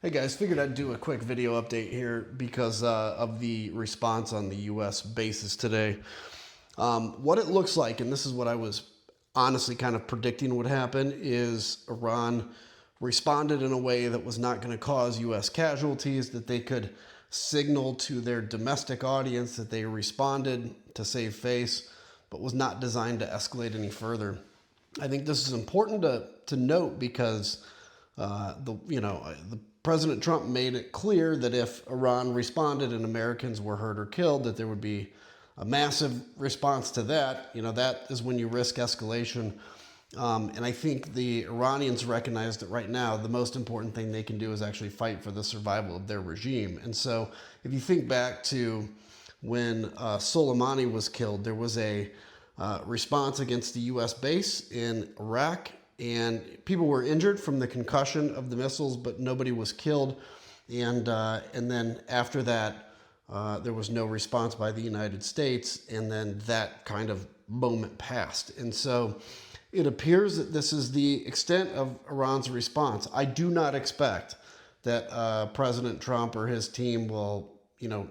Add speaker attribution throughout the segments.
Speaker 1: Hey guys, figured I'd do a quick video update here because of the response on the U.S. bases today. What it looks like, and this is what I was honestly kind of predicting would happen, is Iran responded in a way that was not going to cause U.S. casualties, that they could signal to their domestic audience that they responded to save face, but was not designed to escalate any further. I think this is important to note because the President Trump made it clear that if Iran responded and Americans were hurt or killed, that there would be a massive response to that. That is when you risk escalation. And I think the Iranians recognize that right now the most important thing they can do is actually fight for the survival of their regime. And so if you think back to when Soleimani was killed, there was a response against the U.S. base in Iraq, and people were injured from the concussion of the missiles, but nobody was killed. And then after that, there was no response by the United States, and then that kind of moment passed. And so it appears that this is the extent of Iran's response. I do not expect that President Trump or his team will,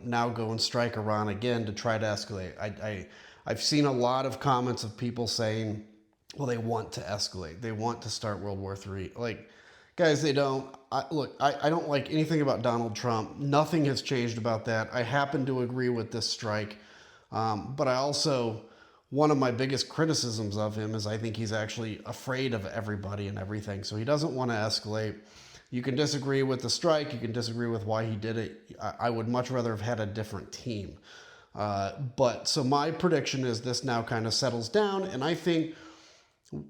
Speaker 1: now go and strike Iran again to try to escalate. I've seen a lot of comments of people saying, well, they want to escalate. They want to start World War III. Like, guys, they don't. I don't like anything about Donald Trump. Nothing has changed about that. I happen to agree with this strike. But I also, one of my biggest criticisms of him is I think he's actually afraid of everybody and everything. So he doesn't want to escalate. You can disagree with the strike. You can disagree with why he did it. I would much rather have had a different team. But so my prediction is this now kind of settles down. And I think,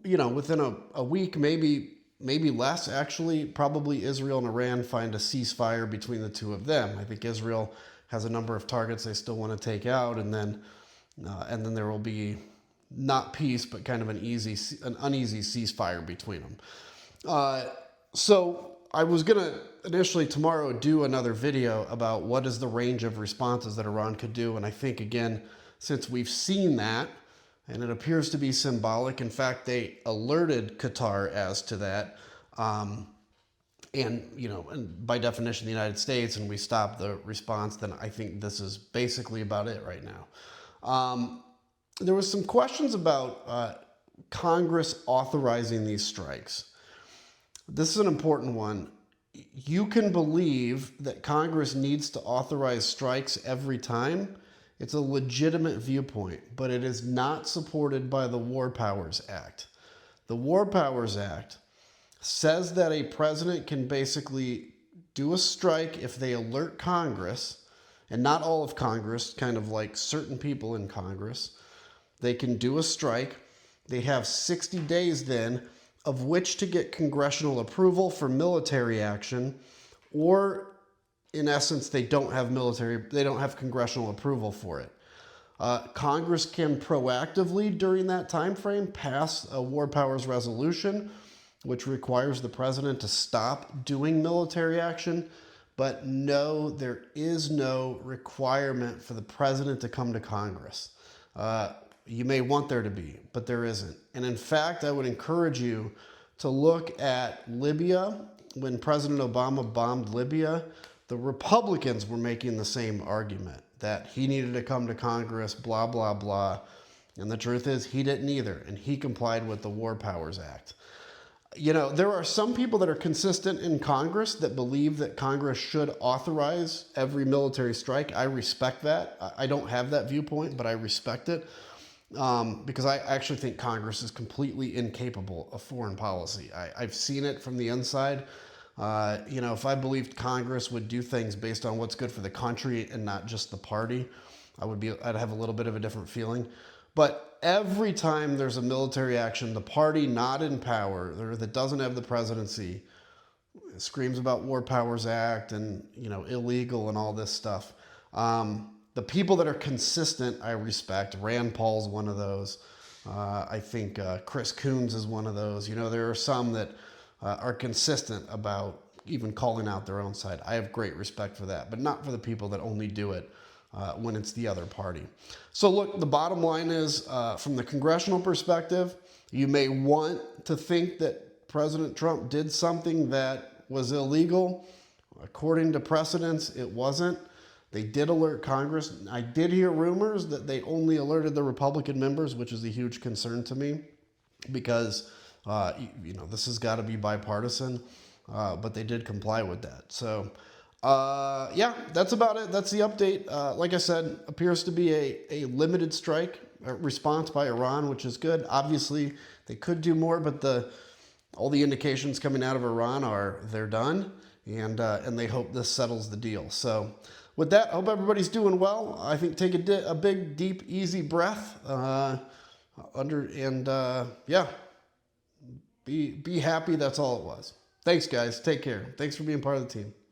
Speaker 1: within a week, maybe less, actually, probably Israel and Iran find a ceasefire between the two of them. I think Israel has a number of targets they still want to take out, and then there will be not peace, but kind of an uneasy ceasefire between them. So I was gonna initially tomorrow do another video about what is the range of responses that Iran could do, and I think again, since we've seen that, and it appears to be symbolic. In fact, they alerted Qatar as to that. And by definition, the United States, and we stopped the response, then I think this is basically about it right now. There was some questions about Congress authorizing these strikes. This is an important one. You can believe that Congress needs to authorize strikes every time. It's a legitimate viewpoint, but it is not supported by the War Powers Act. The War Powers Act says that a president can basically do a strike if they alert Congress, and not all of Congress, kind of like certain people in Congress. They can do a strike. They have 60 days then of which to get congressional approval for military action, or in essence, they don't have congressional approval for it. Congress can proactively, during that time frame, pass a war powers resolution, which requires the president to stop doing military action. But no, there is no requirement for the president to come to Congress. You may want there to be, but there isn't. And in fact, I would encourage you to look at Libya. When President Obama bombed Libya, the Republicans were making the same argument, that he needed to come to Congress, blah, blah, blah. And the truth is, he didn't either, and he complied with the War Powers Act. There are some people that are consistent in Congress that believe that Congress should authorize every military strike. I respect that. I don't have that viewpoint, but I respect it because I actually think Congress is completely incapable of foreign policy. I've seen it from the inside. If I believed Congress would do things based on what's good for the country and not just the party, I'd have a little bit of a different feeling. But every time there's a military action, the party not in power, or that doesn't have the presidency, screams about War Powers Act and, illegal and all this stuff. The people that are consistent, I respect. Rand Paul's one of those. I think Chris Coons is one of those. There are some that are consistent about even calling out their own side. I have great respect for that, but not for the people that only do it when it's the other party. So look, the bottom line is, from the congressional perspective, you may want to think that President Trump did something that was illegal. According to precedents, it wasn't. They did alert Congress. I did hear rumors that they only alerted the Republican members, which is a huge concern to me because, this has got to be bipartisan, but they did comply with that. So, yeah, that's about it. That's the update. Like I said, appears to be a limited strike response by Iran, which is good. Obviously, they could do more, but all the indications coming out of Iran are they're done, and they hope this settles the deal. So with that, I hope everybody's doing well. I think take a big, deep, easy breath, be happy. That's all it was. Thanks, guys. Take care. Thanks for being part of the team.